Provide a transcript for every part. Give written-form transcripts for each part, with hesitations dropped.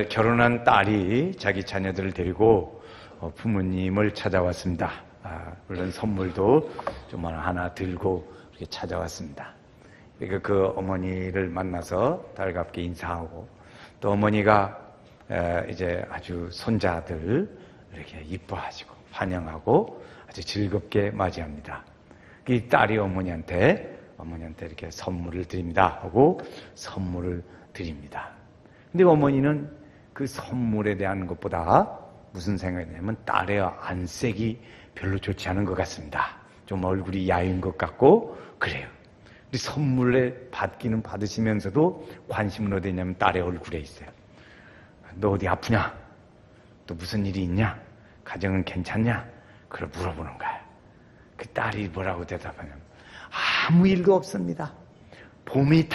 결혼한 딸이 자기 자녀들을 데리고 부모님을 찾아왔습니다. 물론 선물도 좀 하나 들고 이렇게 찾아왔습니다. 그러니까 그 어머니를 만나서 달갑게 인사하고, 또 어머니가 이제 아주 손자들 이렇게 이뻐하시고 환영하고 아주 즐겁게 맞이합니다. 이 딸이 어머니한테 이렇게 선물을 드립니다 하고 선물을 드립니다. 근데 어머니는 그 선물에 대한 것보다 무슨 생각이 드냐면 딸의 안색이 별로 좋지 않은 것 같습니다. 좀 얼굴이 야윈 것 같고 그래요. 근데 선물에 받기는 받으시면서도 관심은 어디 있냐면 딸의 얼굴에 있어요. 너 어디 아프냐? 또 무슨 일이 있냐? 가정은 괜찮냐? 그걸 물어보는 거야. 그 딸이 뭐라고 대답하냐면 아무 일도 없습니다. 봄을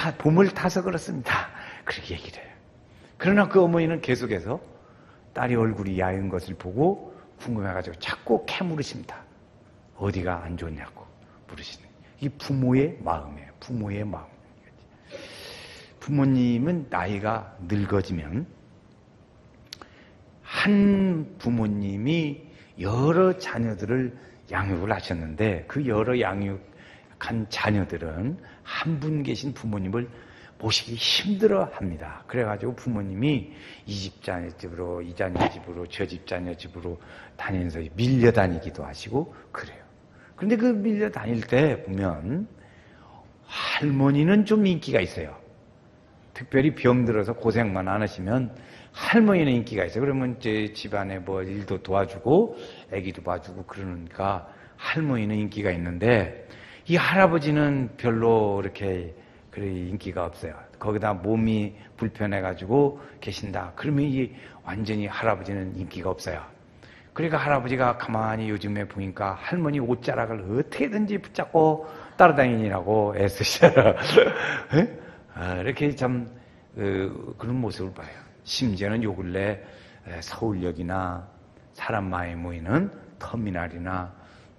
타서 그렇습니다. 그렇게 얘기를 해요. 그러나 그 어머니는 계속해서 딸이 얼굴이 야윈 것을 보고 궁금해가지고 자꾸 캐물으십니다. 어디가 안 좋냐고 물으시는 거예요. 이게 부모의 마음이에요. 부모의 마음. 부모님은 나이가 늙어지면 한 부모님이 여러 자녀들을 양육을 하셨는데 그 여러 양육한 자녀들은 한 분 계신 부모님을 모시기 힘들어 합니다. 그래가지고 부모님이 이 집 자녀 집으로, 이 자녀 집으로, 저 집 자녀 집으로 다니면서 밀려다니기도 하시고 그래요. 그런데 그 밀려다닐 때 보면 할머니는 좀 인기가 있어요. 특별히 병들어서 고생만 안 하시면 할머니는 인기가 있어요. 그러면 제 집안에 뭐 일도 도와주고 애기도 봐주고 그러니까 할머니는 인기가 있는데 이 할아버지는 별로 이렇게 인기가 없어요. 거기다 몸이 불편해가지고 계신다. 그러면 이 완전히 할아버지는 인기가 없어요. 그러니까 할아버지가 가만히 요즘에 보니까 할머니 옷자락을 어떻게든지 붙잡고 따라다니느라고 애쓰시더라. 이렇게 참 그런 모습을 봐요. 심지어는 요 근래 서울역이나 사람 많이 모이는 터미널이나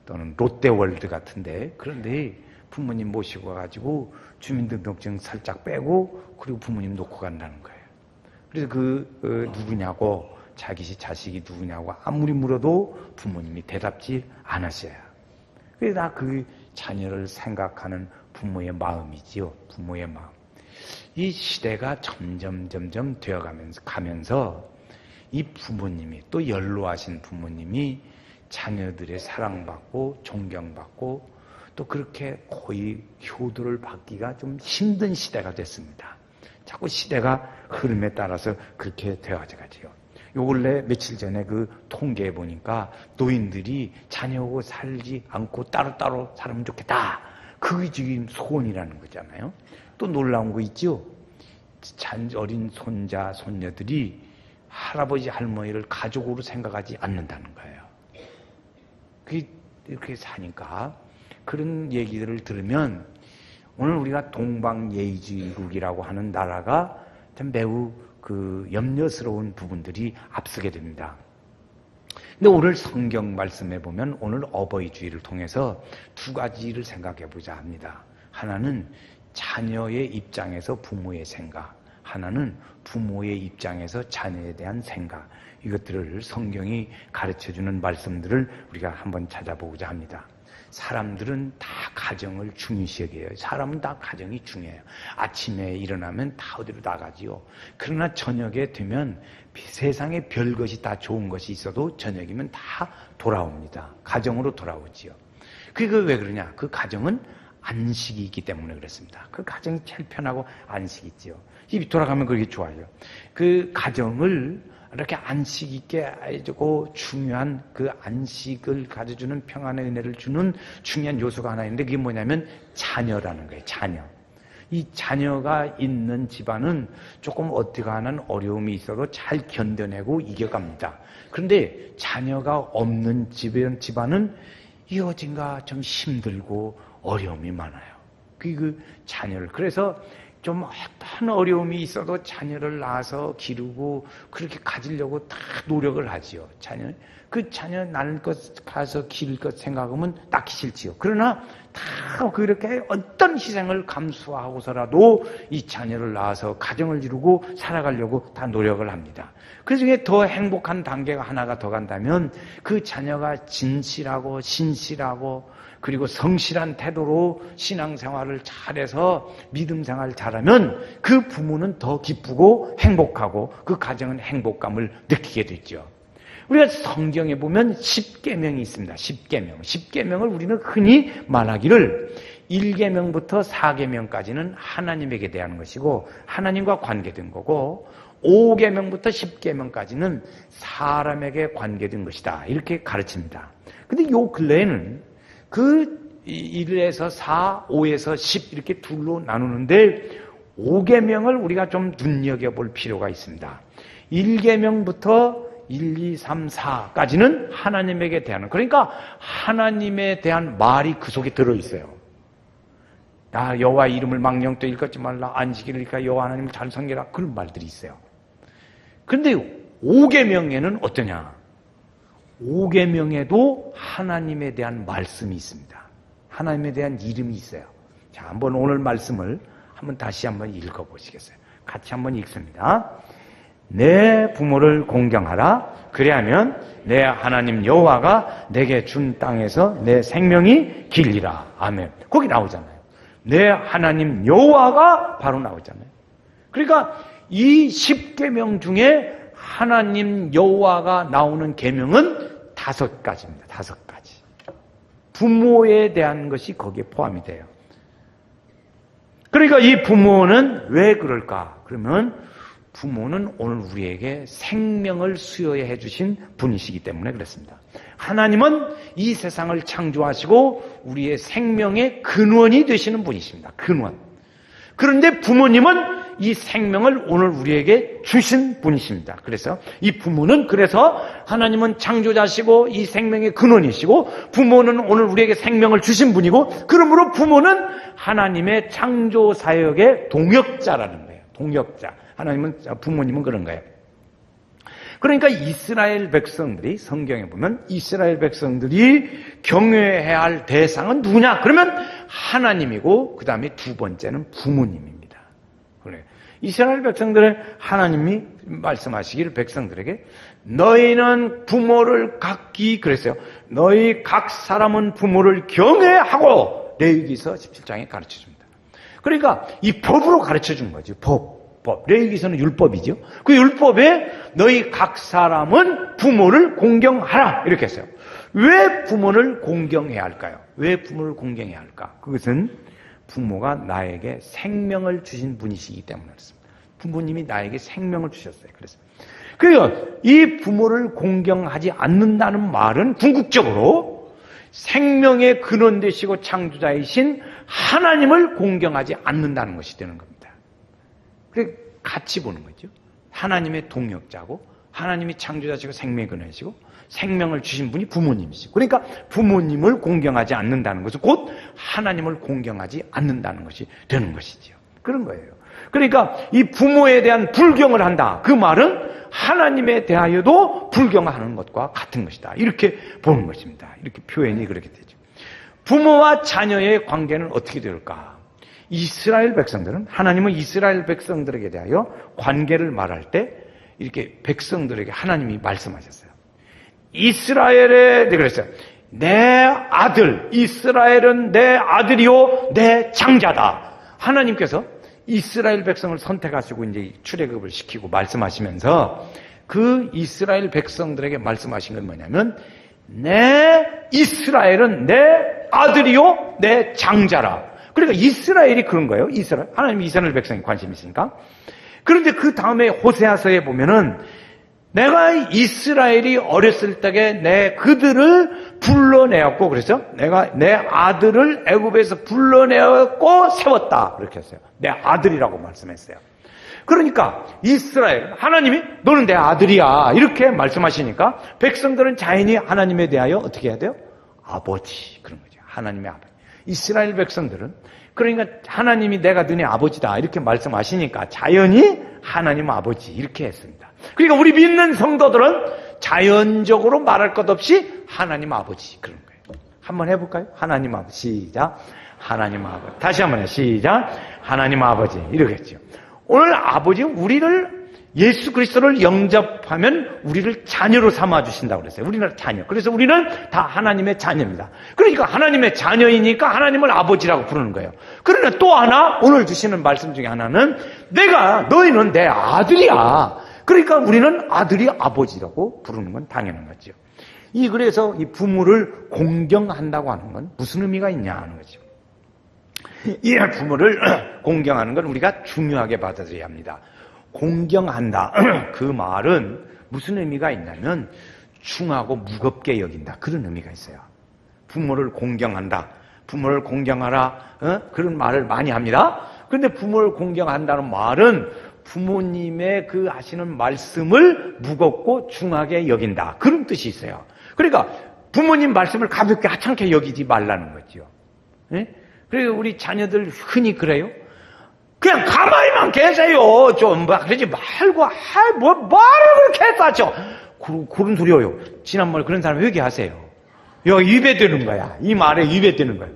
또는 롯데월드 같은데 그런데 부모님 모시고 가지고 주민등록증 살짝 빼고 그리고 부모님 놓고 간다는 거예요. 그래서 누구냐고 자식이 누구냐고 아무리 물어도 부모님이 대답지 않으셔요. 그래서 다 그 자녀를 생각하는 부모의 마음이지요. 부모의 마음. 이 시대가 점점 되어가면서 이 부모님이 또 연로하신 부모님이 자녀들의 사랑받고 존경받고 또 그렇게 거의 효도를 받기가 좀 힘든 시대가 됐습니다. 자꾸 시대가 흐름에 따라서 그렇게 되어가지고요. 요 근래 며칠 전에 그 통계에 보니까 노인들이 자녀하고 살지 않고 따로따로 살면 좋겠다. 그게 지금 소원이라는 거잖아요. 또 놀라운 거 있죠? 어린 손자, 손녀들이 할아버지, 할머니를 가족으로 생각하지 않는다는 거예요. 그게 이렇게 사니까 그런 얘기들을 들으면 오늘 우리가 동방예의지국이라고 하는 나라가 참 매우 염려스러운 부분들이 앞서게 됩니다. 근데 오늘 성경 말씀에 보면 오늘 어버이 주일을 통해서 두 가지를 생각해 보자 합니다. 하나는 자녀의 입장에서 부모의 생각, 하나는 부모의 입장에서 자녀에 대한 생각. 이것들을 성경이 가르쳐주는 말씀들을 우리가 한번 찾아보고자 합니다. 사람들은 다 가정을 중요시 여겨요. 사람은 다 가정이 중요해요. 아침에 일어나면 다 어디로 나가지요. 그러나 저녁에 되면 세상에 별것이 다 좋은 것이 있어도 저녁이면 다 돌아옵니다. 가정으로 돌아오지요. 그게 왜 그러냐? 그 가정은 안식이 있기 때문에 그렇습니다. 그 가정이 제일 편하고 안식이 있지요. 입이 돌아가면 그게 좋아요. 그 가정을 이렇게 안식 있게 해주고 중요한 그 안식을 가져주는 평안의 은혜를 주는 중요한 요소가 하나 있는데 그게 뭐냐면 자녀라는 거예요. 자녀. 이 자녀가 있는 집안은 조금 어떻게 하는 어려움이 있어도 잘 견뎌내고 이겨갑니다. 그런데 자녀가 없는 집안은 이 어딘가 좀 힘들고 어려움이 많아요. 그 자녀를. 그래서 좀 어떤 어려움이 있어도 자녀를 낳아서 기르고 그렇게 가지려고 다 노력을 하지요. 그 자녀 낳을 것 가서 기를 것 생각하면 낳기 싫지요. 그러나 다 그렇게 어떤 희생을 감수하고서라도 이 자녀를 낳아서 가정을 이루고 살아가려고 다 노력을 합니다. 그 중에 더 행복한 단계가 하나가 더 간다면 그 자녀가 진실하고 신실하고 그리고 성실한 태도로 신앙생활을 잘해서 믿음생활을 잘하면 그 부모는 더 기쁘고 행복하고 그 가정은 행복감을 느끼게 됐죠. 우리가 성경에 보면 10계명이 있습니다. 10계명. 10계명을 우리는 흔히 말하기를 1계명부터 4계명까지는 하나님에게 대한 것이고 하나님과 관계된 거고 5계명부터 10계명까지는 사람에게 관계된 것이다. 이렇게 가르칩니다. 근데 요 근래에는 그 1에서 4, 5에서 10 이렇게 둘로 나누는데 5계명을 우리가 좀 눈여겨볼 필요가 있습니다. 1계명부터 1, 2, 3, 4까지는 하나님에게 대한, 그러니까 하나님에 대한 말이 그 속에 들어있어요. 여호와 이름을 망령되이 일컫지 말라, 안식일을 일까 여호와 하나님을 잘 섬기라, 그런 말들이 있어요. 그런데 5계명에는 어떠냐? 5계명에도 하나님에 대한 말씀이 있습니다. 하나님에 대한 이름이 있어요. 자, 한번 오늘 말씀을 다시 한번 읽어보시겠어요? 같이 한번 읽습니다. 내 부모를 공경하라. 그리하면 내 하나님 여호와가 내게 준 땅에서 내 생명이 길리라. 아멘. 거기 나오잖아요. 내 하나님 여호와가 바로 나오잖아요. 그러니까 이 10계명 중에 하나님 여호와가 나오는 계명은 5가지입니다. 5가지. 부모에 대한 것이 거기에 포함이 돼요. 그러니까 이 부모는 왜 그럴까? 그러면 부모는 오늘 우리에게 생명을 수여해 주신 분이시기 때문에 그렇습니다. 하나님은 이 세상을 창조하시고 우리의 생명의 근원이 되시는 분이십니다. 근원. 그런데 부모님은 이 생명을 오늘 우리에게 주신 분이십니다. 그래서 이 부모는 그래서 하나님은 창조자시고 이 생명의 근원이시고 부모는 오늘 우리에게 생명을 주신 분이고 그러므로 부모는 하나님의 창조 사역의 동역자라는 거예요. 동역자. 부모님은 그런 거예요. 그러니까 이스라엘 백성들이 성경에 보면 이스라엘 백성들이 경외해야 할 대상은 누구냐? 그러면 하나님이고 그 다음에 두 번째는 부모님입니다. 그래요. 이스라엘 백성들의 하나님이 말씀하시기를 백성들에게 너희는 부모를 각기 그랬어요. 너희 각 사람은 부모를 경외하고 레위기서 17장에 가르쳐줍니다. 그러니까 이 법으로 가르쳐준 거죠. 법. 레위기서는 율법이죠. 그 율법에 너희 각 사람은 부모를 공경하라 이렇게 했어요. 왜 부모를 공경해야 할까요? 왜 부모를 공경해야 할까? 그것은 부모가 나에게 생명을 주신 분이시기 때문에 그렇습니다. 부모님이 나에게 생명을 주셨어요. 그래서 이 부모를 공경하지 않는다는 말은 궁극적으로 생명의 근원 되시고 창조자이신 하나님을 공경하지 않는다는 것이 되는 겁니다. 그래 같이 보는 거죠. 하나님의 동역자고 하나님이 창조자시고 생명의 근원이시고 생명을 주신 분이 부모님이시고 그러니까 부모님을 공경하지 않는다는 것은 곧 하나님을 공경하지 않는다는 것이 되는 것이죠. 그런 거예요. 그러니까 이 부모에 대한 불경을 한다. 그 말은 하나님에 대하여도 불경하는 것과 같은 것이다. 이렇게 보는 것입니다. 이렇게 표현이 그렇게 되죠. 부모와 자녀의 관계는 어떻게 될까? 이스라엘 백성들은 하나님은 이스라엘 백성들에게 대하여 관계를 말할 때 이렇게 백성들에게 하나님이 말씀하셨어요. 이스라엘에 그랬어요. 내 아들 이스라엘은 내 아들이요 내 장자다. 하나님께서 이스라엘 백성을 선택하시고 이제 출애굽을 시키고 말씀하시면서 그 이스라엘 백성들에게 말씀하신 건 뭐냐면 내 이스라엘은 내 아들이요 내 장자라. 그러니까 이스라엘이 그런 거예요. 하나님이 이스라엘 백성에 관심이 있으니까. 그런데 그 다음에 호세아서에 보면은 내가 이스라엘이 어렸을 때에 그들을 불러내었고 그래서 내가 내 아들을 애굽에서 불러내었고 세웠다. 그렇게 했어요. 내 아들이라고 말씀했어요. 그러니까 이스라엘 하나님이 너는 내 아들이야 이렇게 말씀하시니까 백성들은 자연히 하나님에 대하여 어떻게 해야 돼요? 아버지 그런 거죠. 하나님의 아버지. 이스라엘 백성들은 그러니까 하나님이 내가 너네 아버지다 이렇게 말씀하시니까 자연히 하나님 아버지 이렇게 했습니다. 그러니까 우리 믿는 성도들은 자연적으로 말할 것 없이 하나님 아버지 그런 거예요. 한번 해볼까요? 하나님 아버지 시작. 하나님 아버지. 다시 한번 해 시작. 하나님 아버지 이러겠죠. 오늘 아버지는 우리를 예수 그리스도를 영접하면 우리를 자녀로 삼아주신다고 그랬어요. 우리는 자녀. 그래서 우리는 다 하나님의 자녀입니다. 그러니까 하나님의 자녀이니까 하나님을 아버지라고 부르는 거예요. 그러나 또 하나 오늘 주시는 말씀 중에 하나는 너희는 내 아들이야. 그러니까 우리는 아들이 아버지라고 부르는 건 당연한 거죠. 그래서 이 부모를 공경한다고 하는 건 무슨 의미가 있냐 하는 거죠. 이 부모를 공경하는 건 우리가 중요하게 받아들여야 합니다. 공경한다. 그 말은 무슨 의미가 있냐면 중하고 무겁게 여긴다. 그런 의미가 있어요. 부모를 공경한다. 부모를 공경하라. 그런 말을 많이 합니다. 그런데 부모를 공경한다는 말은 부모님의 그 하시는 말씀을 무겁고 중하게 여긴다. 그런 뜻이 있어요. 그러니까 부모님 말씀을 가볍게 하찮게 여기지 말라는 거죠. 그래서 우리 자녀들 흔히 그래요. 그냥 가만히만 계세요. 좀 그러지 말고 말을 그렇게 했다죠. 그런 소리예요. 지난번에 그런 사람 회개하세요. 위배되는 거야. 이 말에 위배되는 거야.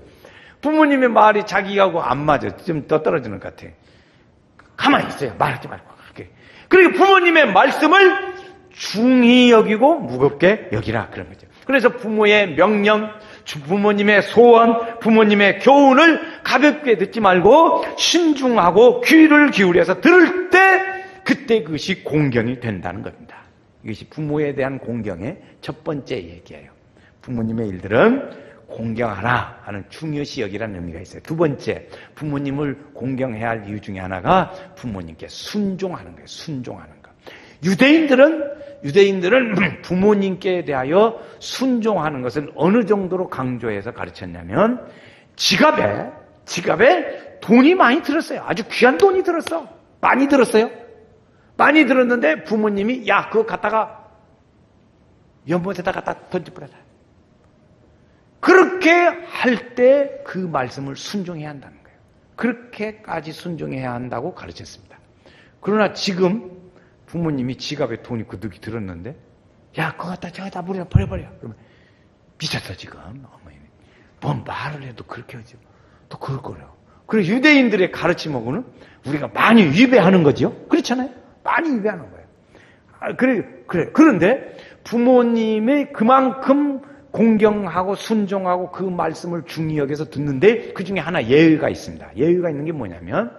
부모님의 말이 자기하고 안 맞아. 좀 더 떨어지는 것 같아. 가만히 있어요. 말하지 말고. 그러니까 부모님의 말씀을 중히 여기고 무겁게 여기라 그런 거죠. 그래서 부모의 명령, 부모님의 소원, 부모님의 교훈을 가볍게 듣지 말고 신중하고 귀를 기울여서 들을 때 그때 그것이 공경이 된다는 겁니다. 이것이 부모에 대한 공경의 첫 번째 얘기예요. 부모님의 일들은 공경하라 하는 중요시 여기라는 의미가 있어요. 두 번째, 부모님을 공경해야 할 이유 중에 하나가 부모님께 순종하는 거예요. 순종하는 거. 유대인들은 부모님께 대하여 순종하는 것은 어느 정도로 강조해서 가르쳤냐면 지갑에 돈이 많이 들었어요. 아주 귀한 돈이 들었어. 많이 들었어요. 많이 들었는데 부모님이 그거 갖다가 연못에다 갖다 던져버려라. 그렇게 할 때 그 말씀을 순종해야 한다는 거예요. 그렇게까지 순종해야 한다고 가르쳤습니다. 그러나 지금 부모님이 지갑에 돈이 그득이 들었는데 그거 갖다 저기다 버려버려. 그러면 미쳤어 지금. 어머니 뭔 말을 해도 그렇게 하죠. 또 그럴 거래요. 그리고 유대인들의 가르침하고는 우리가 많이 위배하는 거죠. 그렇잖아요. 많이 위배하는 거예요. 그래. 그런데 부모님이 그만큼 공경하고 순종하고 그 말씀을 중히 여겨서 듣는데 그 중에 하나 예의가 있습니다. 예의가 있는 게 뭐냐면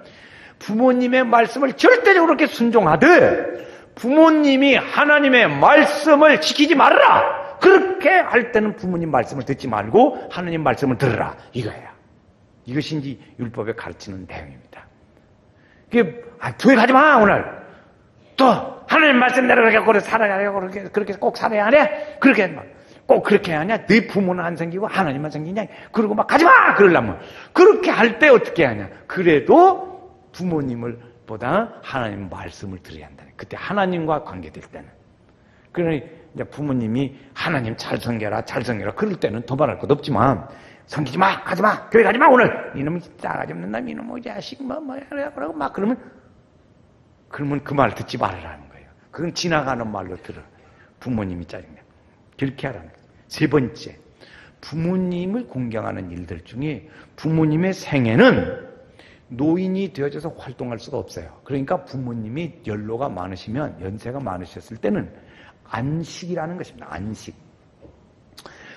부모님의 말씀을 절대적으로 그렇게 순종하되 부모님이 하나님의 말씀을 지키지 말아라. 그렇게 할 때는 부모님 말씀을 듣지 말고 하나님 말씀을 들으라. 이거예요. 이것이 이제 율법에 가르치는 내용입니다. 교회 가지 마 오늘. 또 하나님 말씀대로 그렇게 살아야 그렇게 꼭 살아야 하냐? 그렇게 꼭 그렇게 하냐? 네 부모는 안 생기고 하나님만 생기냐? 그러고 막 가지 마. 그러려면 그렇게 할 때 어떻게 하냐? 그래도 부모님을 보다 하나님 말씀을 들어야 한다. 그때 하나님과 관계될 때는. 그러니 이제 부모님이 하나님 잘 섬겨라. 그럴 때는 더 말할 것 없지만 섬기지 마, 가지 마, 교회 가지 마 오늘. 이놈이 싸가지 없는 놈, 이놈의 자식 그러고 막 그러면 그 말 듣지 말라는 거예요. 그건 지나가는 말로 들어. 부모님이 짜증나. 그렇게 하라는 거예요. 세 번째, 부모님을 공경하는 일들 중에 부모님의 생애는 노인이 되어져서 활동할 수가 없어요. 그러니까 부모님이 연세가 많으셨을 때는 안식이라는 것입니다. 안식.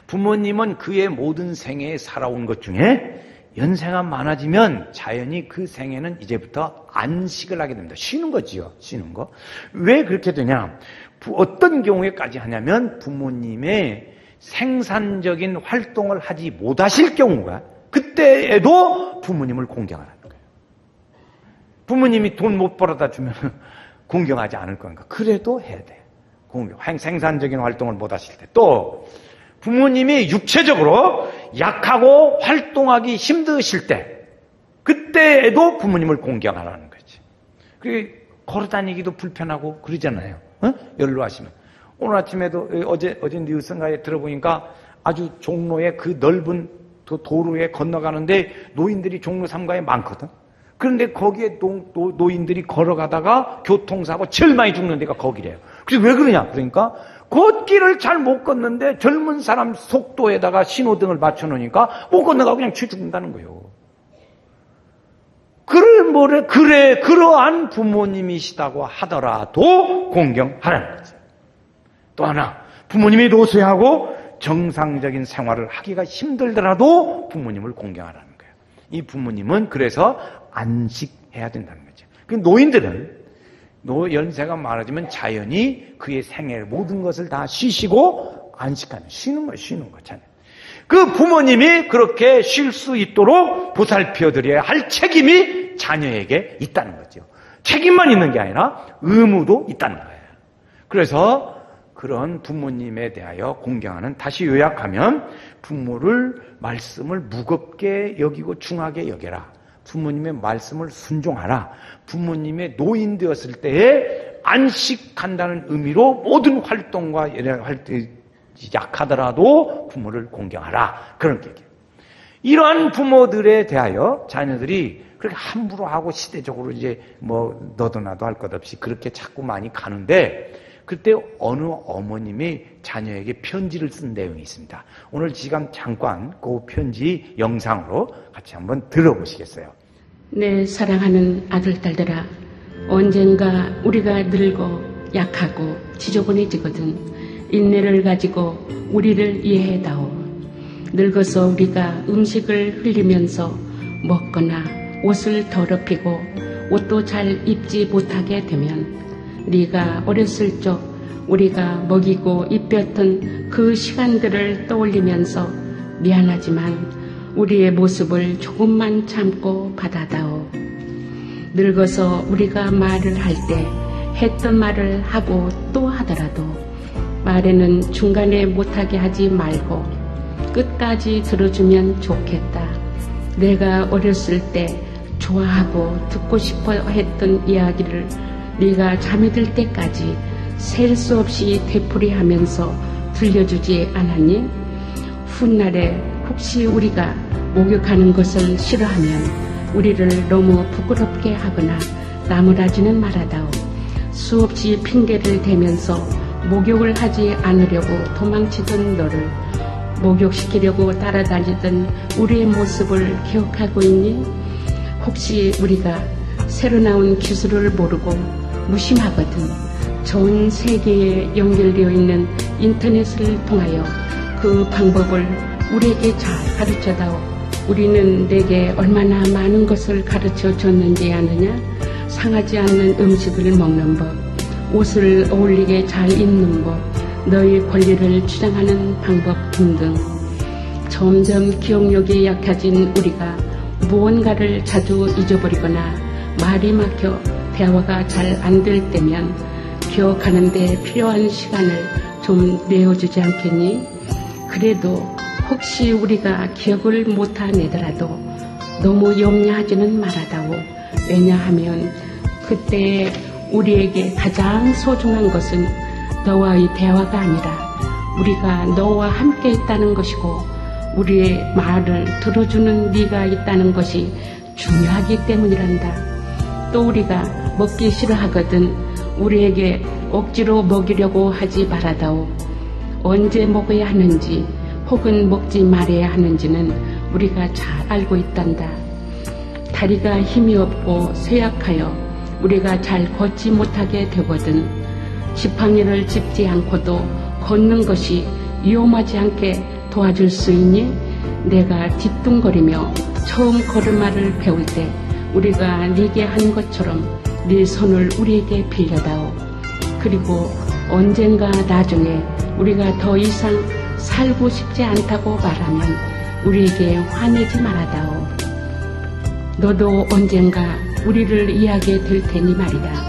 부모님은 그의 모든 생애에 살아온 것 중에 연세가 많아지면 자연히 그 생애는 이제부터 안식을 하게 됩니다. 쉬는 거지요. 쉬는 거. 왜 그렇게 되냐? 어떤 경우에까지 하냐면 부모님의 생산적인 활동을 하지 못하실 경우가 그때에도 부모님을 공경하라는 거예요. 부모님이 돈 못 벌어다 주면 공경하지 않을 건가? 그래도 해야 돼. 생산적인 활동을 못 하실 때. 또 부모님이 육체적으로 약하고 활동하기 힘드실 때 그때에도 부모님을 공경하라는 거지. 걸어다니기도 불편하고 그러잖아요. 연로하시면. 오늘 아침에도 어제 뉴스인가에 들어보니까 아주 종로의 그 넓은 도로에 건너가는데 노인들이 종로 3가에 많거든. 그런데 거기에 노인들이 걸어가다가 교통사고 제일 많이 죽는 데가 거기래요. 그래서 왜 그러냐? 그러니까 걷기를 잘 못 걷는데 젊은 사람 속도에다가 신호등을 맞춰놓으니까 못 건너가고 그냥 죽는다는 거예요. 그래, 그러한 부모님이시다고 하더라도 공경하라는 거죠. 또 하나, 부모님이 노쇠하고 정상적인 생활을 하기가 힘들더라도 부모님을 공경하라는 거예요. 이 부모님은 그래서 안식해야 된다는 거죠. 그 노인들은 연세가 많아지면 자연히 그의 생애 모든 것을 다 쉬시고 안식하는, 쉬는 거잖아요. 그 부모님이 그렇게 쉴 수 있도록 보살펴 드려야 할 책임이 자녀에게 있다는 거죠. 책임만 있는 게 아니라 의무도 있다는 거예요. 그래서 그런 부모님에 대하여 공경하는, 다시 요약하면 부모를 말씀을 무겁게 여기고 중하게 여겨라. 부모님의 말씀을 순종하라. 부모님의 노인 되었을 때에 안식한다는 의미로 모든 활동과 약하더라도 부모를 공경하라. 그런 얘기예요. 이러한 부모들에 대하여 자녀들이 그렇게 함부로 하고 시대적으로 이제 뭐 너도 나도 할 것 없이 그렇게 자꾸 많이 가는데, 그때 어느 어머님이 자녀에게 편지를 쓴 내용이 있습니다. 오늘 지금 잠깐 그 편지 영상으로 같이 한번 들어보시겠어요? 내 사랑하는 아들, 딸들아, 언젠가 우리가 늙어 약하고 지저분해지거든 인내를 가지고 우리를 이해해다오. 늙어서 우리가 음식을 흘리면서 먹거나 옷을 더럽히고 옷도 잘 입지 못하게 되면 네가 어렸을 적 우리가 먹이고 입혔던 그 시간들을 떠올리면서 미안하지만 우리의 모습을 조금만 참고 받아다오. 늙어서 우리가 말을 할 때 했던 말을 하고 또 하더라도 말에는 중간에 못하게 하지 말고 끝까지 들어주면 좋겠다. 내가 어렸을 때 좋아하고 듣고 싶어 했던 이야기를 네가 잠이 들 때까지 셀 수 없이 되풀이하면서 들려주지 않았니? 훗날에 혹시 우리가 목욕하는 것을 싫어하면 우리를 너무 부끄럽게 하거나 나무라지는 말아다오. 수없이 핑계를 대면서 목욕을 하지 않으려고 도망치던 너를 목욕시키려고 따라다니던 우리의 모습을 기억하고 있니? 혹시 우리가 새로 나온 기술을 모르고 무심하거든 전 세계에 연결되어 있는 인터넷을 통하여 그 방법을 우리에게 잘 가르쳐다오. 우리는 내게 얼마나 많은 것을 가르쳐 줬는지 아느냐? 상하지 않는 음식을 먹는 법, 옷을 어울리게 잘 입는 법, 너의 권리를 주장하는 방법 등등. 점점 기억력이 약해진 우리가 무언가를 자주 잊어버리거나 말이 막혀 대화가 잘 안 될 때면 기억하는 데 필요한 시간을 좀 내어주지 않겠니? 그래도 혹시 우리가 기억을 못하내더라도 너무 염려하지는 말아다오. 왜냐하면 그때 우리에게 가장 소중한 것은 너와의 대화가 아니라 우리가 너와 함께 있다는 것이고 우리의 말을 들어주는 네가 있다는 것이 중요하기 때문이란다. 또 우리가 먹기 싫어하거든 우리에게 억지로 먹이려고 하지 말아다오. 언제 먹어야 하는지 혹은 먹지 말아야 하는지는 우리가 잘 알고 있단다. 다리가 힘이 없고 쇠약하여 우리가 잘 걷지 못하게 되거든 지팡이를 짚지 않고도 걷는 것이 위험하지 않게 도와줄 수 있니? 내가 뒤뚱거리며 처음 걸음마를 배울 때 우리가 네게 한 것처럼 네 손을 우리에게 빌려다오. 그리고 언젠가 나중에 우리가 더 이상 살고 싶지 않다고 말하면 우리에게 화내지 말아다오. 너도 언젠가 우리를 이해하게 될 테니 말이다.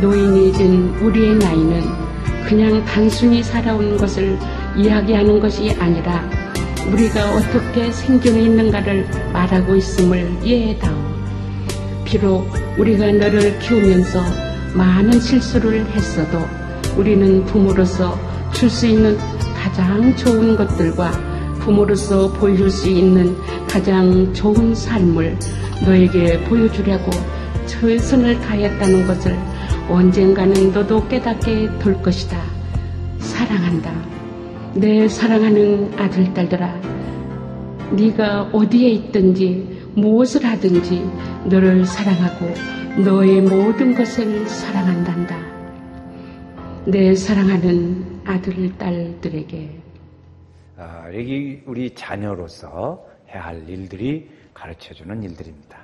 노인이 든 우리의 나이는 그냥 단순히 살아온 것을 이야기하는 것이 아니라 우리가 어떻게 생존해 있는가를 말하고 있음을 이해해다오. 비록 우리가 너를 키우면서 많은 실수를 했어도 우리는 부모로서 줄 수 있는 가장 좋은 것들과 부모로서 보여줄 수 있는 가장 좋은 삶을 너에게 보여주려고 최선을 다했다는 것을 언젠가는 너도 깨닫게 될 것이다. 사랑한다. 내 사랑하는 아들, 딸들아, 네가 어디에 있든지 무엇을 하든지 너를 사랑하고 너의 모든 것을 사랑한단다. 내 사랑하는 아들, 딸들에게. 여기 우리 자녀로서 해야 할 일들이 가르쳐주는 일들입니다.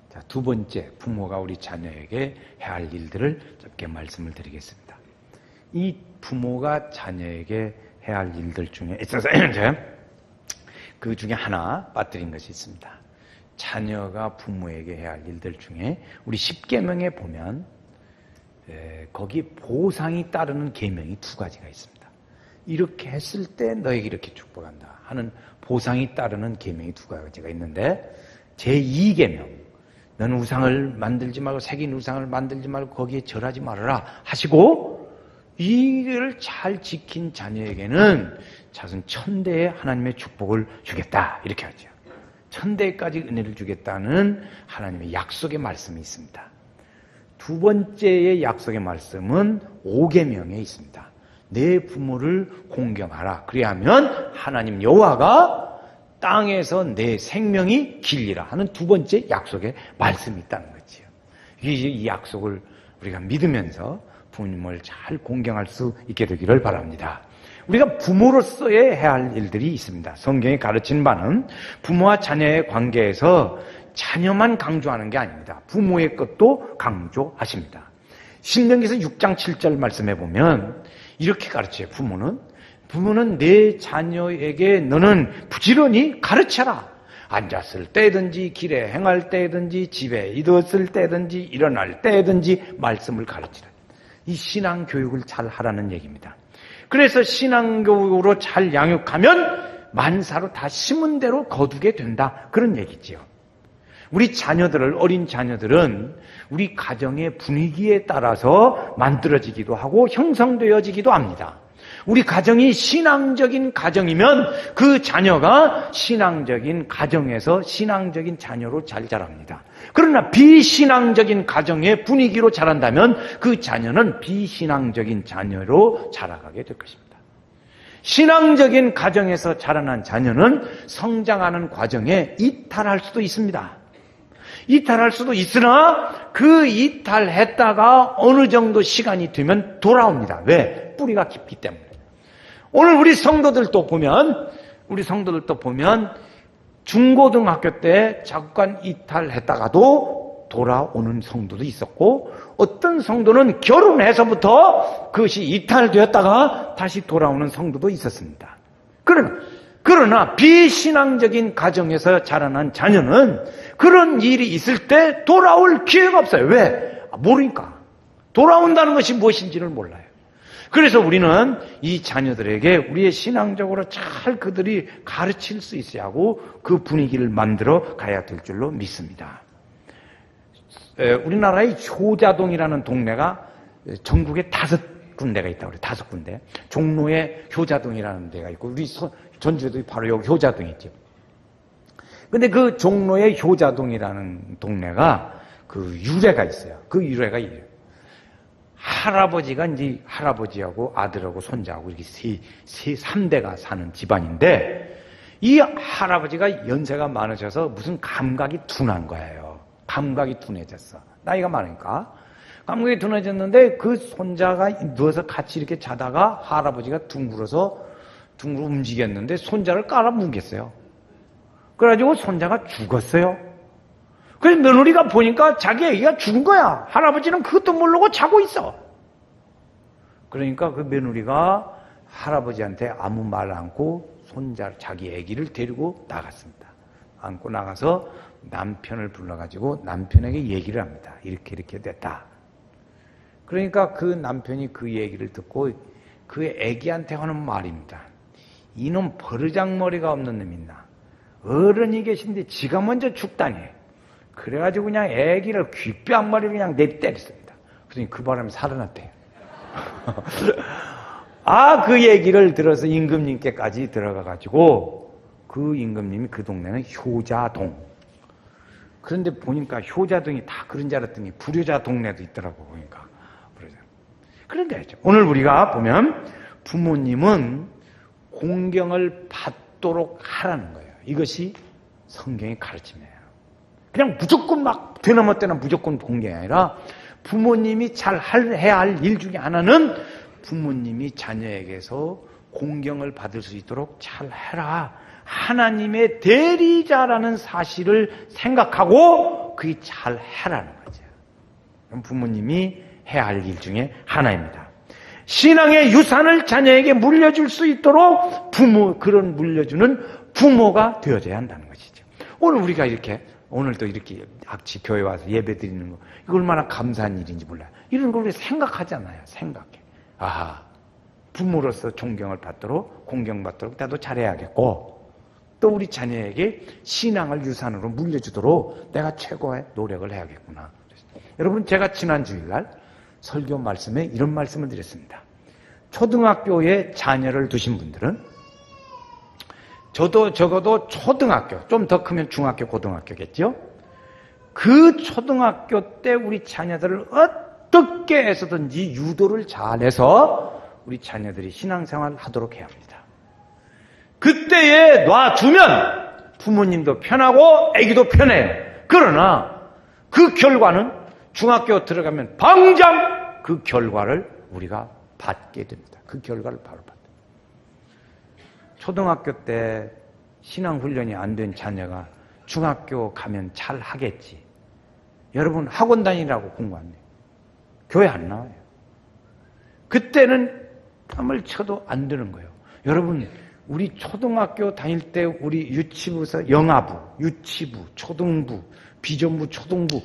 자, 두 번째, 부모가 우리 자녀에게 해야 할 일들을 짧게 말씀을 드리겠습니다. 이 부모가 자녀에게 해야 할 일들 중에 있어서 그 중에 하나 빠뜨린 것이 있습니다. 자녀가 부모에게 해야 할 일들 중에 우리 10계명에 보면 거기 보상이 따르는 계명이 두 가지가 있습니다. 이렇게 했을 때 너에게 이렇게 축복한다 하는 보상이 따르는 계명이 두 가지가 있는데, 제2계명, 너는 우상을 만들지 말고 새긴 우상을 만들지 말고 거기에 절하지 말아라 하시고, 이를 잘 지킨 자녀에게는 자손 1000대의 하나님의 축복을 주겠다 이렇게 하죠. 1000대까지 은혜를 주겠다는 하나님의 약속의 말씀이 있습니다. 두 번째의 약속의 말씀은 5계명에 있습니다. 내 부모를 공경하라. 그리하면 하나님 여호와가 땅에서 내 생명이 길리라 하는 두 번째 약속의 말씀이 있다는 거지요. 이 약속을 우리가 믿으면서 부모님을 잘 공경할 수 있게 되기를 바랍니다. 우리가 부모로서의 해야 할 일들이 있습니다. 성경이 가르친 바는 부모와 자녀의 관계에서 자녀만 강조하는 게 아닙니다. 부모의 것도 강조하십니다. 신명기서 6장 7절 말씀해 보면 이렇게 가르쳐요. 부모는 내 자녀에게 너는 부지런히 가르쳐라. 앉았을 때든지 길에 행할 때든지 집에 있었을 때든지 일어날 때든지 말씀을 가르치라. 이 신앙 교육을 잘 하라는 얘기입니다. 그래서 신앙 교육으로 잘 양육하면 만사로 다 심은 대로 거두게 된다, 그런 얘기지요. 우리 자녀들을, 어린 자녀들은 우리 가정의 분위기에 따라서 만들어지기도 하고 형성되어지기도 합니다. 우리 가정이 신앙적인 가정이면 그 자녀가 신앙적인 가정에서 신앙적인 자녀로 잘 자랍니다. 그러나 비신앙적인 가정의 분위기로 자란다면 그 자녀는 비신앙적인 자녀로 자라가게 될 것입니다. 신앙적인 가정에서 자라난 자녀는 성장하는 과정에 이탈할 수도 있습니다. 이탈할 수도 있으나 그 이탈했다가 어느 정도 시간이 되면 돌아옵니다. 왜? 뿌리가 깊기 때문에. 오늘 우리 성도들도 보면 중고등학교 때 잠깐 이탈했다가도 돌아오는 성도도 있었고, 어떤 성도는 결혼해서부터 그것이 이탈되었다가 다시 돌아오는 성도도 있었습니다. 그러나 비신앙적인 가정에서 자라난 자녀는 그런 일이 있을 때 돌아올 기회가 없어요. 왜? 모르니까. 돌아온다는 것이 무엇인지를 몰라요. 그래서 우리는 이 자녀들에게 우리의 신앙적으로 잘 그들이 가르칠 수 있어야 하고 그 분위기를 만들어 가야 될 줄로 믿습니다. 우리나라의 효자동이라는 동네가 전국에 5군데가 있다고 그래요. 5군데. 종로에 효자동이라는 데가 있고, 우리 전주에도 바로 여기 효자동이 있죠. 근데 그 종로의 효자동이라는 동네가 그 유래가 있어요. 그 유래가 이래요. 할아버지가 이제 할아버지하고 아들하고 손자하고 이렇게 3대가 사는 집안인데, 이 할아버지가 연세가 많으셔서 무슨 감각이 둔한 거예요. 감각이 둔해졌어. 나이가 많으니까. 감각이 둔해졌는데 그 손자가 누워서 같이 이렇게 자다가 할아버지가 둥그러 움직였는데 손자를 깔아뭉갰어요. 그래가지고 손자가 죽었어요. 그래서 며느리가 보니까 자기 애기가 죽은 거야. 할아버지는 그것도 모르고 자고 있어. 그러니까 그 며느리가 할아버지한테 아무 말 않고 자기 애기를 데리고 나갔습니다. 안고 나가서 남편을 불러가지고 남편에게 얘기를 합니다. 이렇게 됐다. 그러니까 그 남편이 그 얘기를 듣고 그 애기한테 하는 말입니다. 이놈 버르장머리가 없는 놈 있나. 어른이 계신데 지가 먼저 죽다니. 그래가지고 그냥 애기를 귓뺨머리를 그냥 내때렸습니다. 그러니 그 바람에 살아났대요. 그 얘기를 들어서 임금님께까지 들어가가지고 그 임금님이 그 동네는 효자동. 그런데 보니까 효자동이 다 그런 줄 알았더니 불효자 동네도 있더라고, 보니까. 그런데 오늘 우리가 보면 부모님은 공경을 받도록 하라는 거예요. 이것이 성경의 가르침이에요. 그냥 무조건 막 되나못되나 무조건 공경이 아니라 부모님이 해야 할 일 중에 하나는 부모님이 자녀에게서 공경을 받을 수 있도록 잘 해라. 하나님의 대리자라는 사실을 생각하고 그게 잘 해라는 거죠. 부모님이 해야 할 일 중에 하나입니다. 신앙의 유산을 자녀에게 물려줄 수 있도록 그런 물려주는 부모가 되어져야 한다는 것이죠. 오늘도 이렇게 같이 교회 와서 예배 드리는 거, 이거 얼마나 감사한 일인지 몰라요. 이런 걸 우리 생각하잖아요. 생각해. 아하, 부모로서 존경을 받도록, 공경받도록 나도 잘해야겠고, 또 우리 자녀에게 신앙을 유산으로 물려주도록 내가 최고의 노력을 해야겠구나. 여러분, 제가 지난 주일날 설교 말씀에 이런 말씀을 드렸습니다. 초등학교에 자녀를 두신 분들은 저도 적어도 초등학교, 좀 더 크면 중학교, 고등학교겠죠? 그 초등학교 때 우리 자녀들을 어떻게 해서든지 유도를 잘해서 우리 자녀들이 신앙생활을 하도록 해야 합니다. 그때에 놔두면 부모님도 편하고 아기도 편해요. 그러나 그 결과는 중학교 들어가면 당장 그 결과를 우리가 받게 됩니다. 그 결과를 바로 받아요. 초등학교 때 신앙훈련이 안 된 자녀가 중학교 가면 잘 하겠지. 여러분 학원 다니라고 공부 안 해요. 교회 안 나와요. 그때는 땀을 쳐도 안 되는 거예요. 여러분 우리 초등학교 다닐 때 우리 유치부에서 영아부, 유치부, 초등부, 비전부, 초등부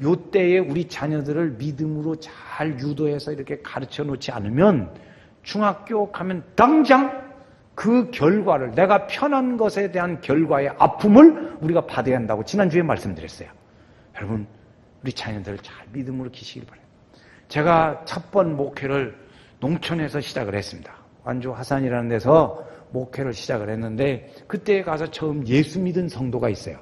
요때에 우리 자녀들을 믿음으로 잘 유도해서 이렇게 가르쳐 놓지 않으면 중학교 가면 당장 그 결과를 내가 편한 것에 대한 결과의 아픔을 우리가 받아야 한다고 지난주에 말씀드렸어요. 여러분 우리 자녀들을 잘 믿음으로 키시길 바랍니다. 제가 첫 번 목회를 농촌에서 시작을 했습니다. 완주 화산이라는 데서 목회를 시작을 했는데 그때 가서 처음 예수 믿은 성도가 있어요.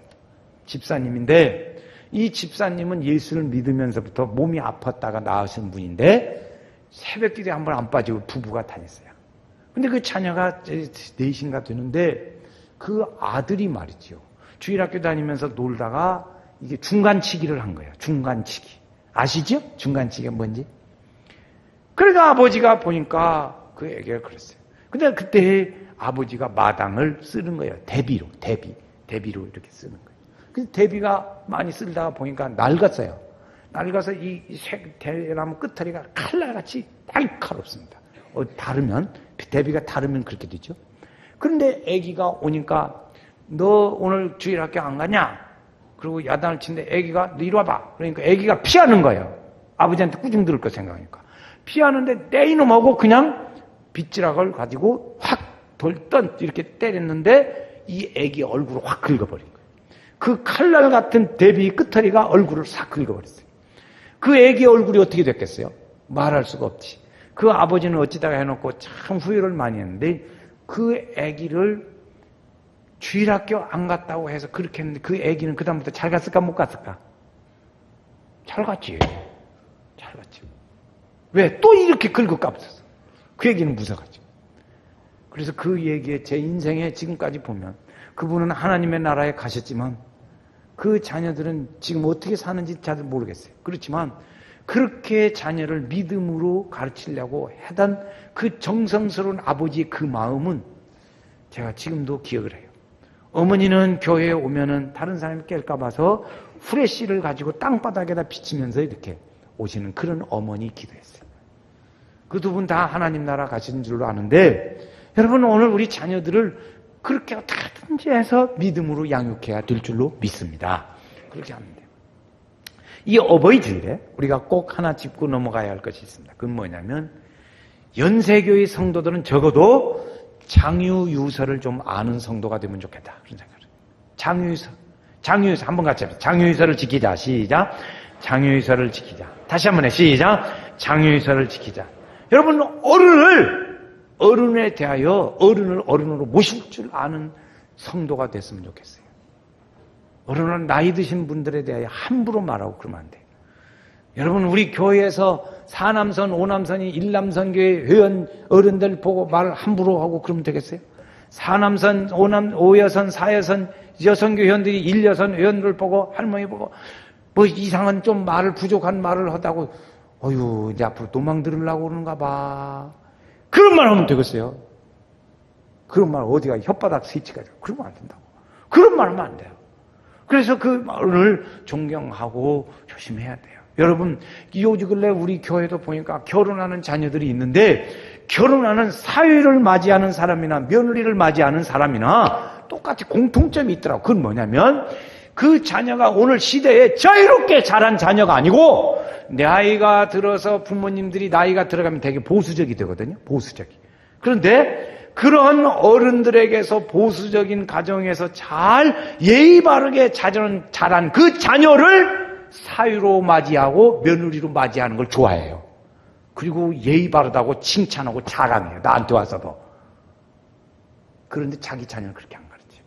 집사님인데 이 집사님은 예수를 믿으면서부터 몸이 아팠다가 나으신 분인데 새벽 기도에 한 번 안 빠지고 부부가 다녔어요. 근데 그 자녀가 넷인가 되는데 그 아들이 말이죠. 주일학교 다니면서 놀다가 이게 중간치기를 한 거예요. 중간치기. 아시죠? 중간치기가 뭔지? 그러니까 아버지가 보니까 그 애기가 그랬어요. 근데 그때 아버지가 마당을 쓰는 거예요. 대비로 이렇게 쓰는 거예요. 그래서 대비가 많이 쓰다가 보니까 낡았어요. 낡아서 이 대나무 끝털이가 칼날같이 날카롭습니다. 대비가 다르면 그렇게 되죠. 그런데 아기가 오니까 너 오늘 주일학교 안 가냐? 그리고 야단을 치는데 아기가 너 이리 와봐. 그러니까 아기가 피하는 거예요. 아버지한테 꾸중 들을 거 생각하니까. 피하는데 내 이놈하고 그냥 빗지락을 가지고 확 돌던 이렇게 때렸는데 이 아기 얼굴을 확 긁어버린 거예요. 그 칼날 같은 대비 끝털이가 얼굴을 싹 긁어버렸어요. 그 아기 얼굴이 어떻게 됐겠어요? 말할 수가 없지. 그 아버지는 어찌다가 해놓고 참 후회를 많이 했는데 그 아기를 주일학교 안 갔다고 해서 그렇게 했는데 그 아기는 그 다음부터 잘 갔을까 못 갔을까? 잘 갔지. 잘 갔지. 왜? 또 이렇게 긁어 까불었어. 그 얘기는 무서워가지고. 그래서 그 얘기에 제 인생에 지금까지 보면 그분은 하나님의 나라에 가셨지만 그 자녀들은 지금 어떻게 사는지 잘 모르겠어요. 그렇지만 그렇게 자녀를 믿음으로 가르치려고 하던 그 정성스러운 아버지의 그 마음은 제가 지금도 기억을 해요. 어머니는 교회에 오면은 다른 사람이 깰까 봐서 후레쉬를 가지고 땅바닥에다 비치면서 이렇게 오시는 그런 어머니 기도했어요. 그 두 분 다 하나님 나라 가시는 줄로 아는데 여러분 오늘 우리 자녀들을 그렇게 어떻게든지 해서 믿음으로 양육해야 될 줄로 믿습니다. 그렇게 하면 돼요. 이 어버이 주일에 우리가 꼭 하나 짚고 넘어가야 할 것이 있습니다. 그건 뭐냐면 연세교의 성도들은 적어도 장유유서를 좀 아는 성도가 되면 좋겠다. 그런 생각을 해요. 장유유서 한번 같이 합시다. 장유유서를 지키자. 시작. 장유유서를 지키자. 다시 한번 해. 시작. 장유유서를 지키자. 여러분 어른에 대하여 어른을 어른으로 모실 줄 아는 성도가 됐으면 좋겠어요. 어른은 나이 드신 분들에 대하여 함부로 말하고 그러면 안 돼요. 여러분, 우리 교회에서 4남선, 5남선이 1남선교회 회원 어른들 보고 말 함부로 하고 그러면 되겠어요? 4남선, 5여선, 4여선 여선교 회원들이 1여선 회원들 보고 할머니 보고 뭐 이상한 좀 말을 부족한 말을 하다고 어휴 이제 앞으로 도망 들으려고 그러는가 봐. 그런 말 하면 되겠어요? 그런 말 어디가 혓바닥 스위치가 그러면 안 된다고. 그런 말 하면 안 돼요. 그래서 그 말을 존경하고 조심해야 돼요. 여러분, 요즘 근래 우리 교회도 보니까 결혼하는 자녀들이 있는데 결혼하는 사위를 맞이하는 사람이나 며느리를 맞이하는 사람이나 똑같이 공통점이 있더라고요. 그건 뭐냐면 그 자녀가 오늘 시대에 자유롭게 자란 자녀가 아니고 나이가 들어서 부모님들이 나이가 들어가면 되게 보수적이 되거든요. 보수적이. 그런데 그런 어른들에게서 보수적인 가정에서 잘 예의 바르게 자란 그 자녀를 사위로 맞이하고 며느리로 맞이하는 걸 좋아해요. 그리고 예의 바르다고 칭찬하고 자랑해요. 나한테 와서도. 그런데 자기 자녀는 그렇게 안 가르쳐요.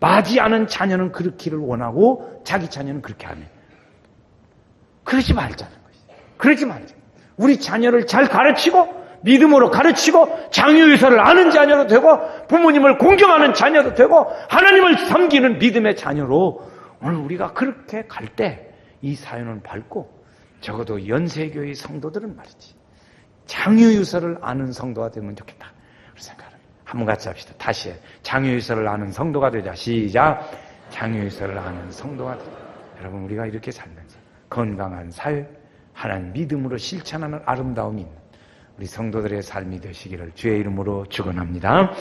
맞이하는 자녀는 그렇기를 원하고 자기 자녀는 그렇게 안 해요. 그러지 말자는 것이죠. 그러지 말자. 우리 자녀를 잘 가르치고 믿음으로 가르치고 장유유서를 아는 자녀도 되고 부모님을 공경하는 자녀도 되고 하나님을 섬기는 믿음의 자녀로 오늘 우리가 그렇게 갈 때 이 사연을 밟고 적어도 연세교회 성도들은 말이지 장유유서를 아는 성도가 되면 좋겠다 그런 생각을 한번 같이 합시다. 다시 장유유서를 아는 성도가 되자. 시작. 장유유서를 아는 성도가 되자. 여러분, 우리가 이렇게 살면서 건강한 사회, 하나님 믿음으로 실천하는 아름다움이 있는 우리 성도들의 삶이 되시기를 주의 이름으로 축원합니다.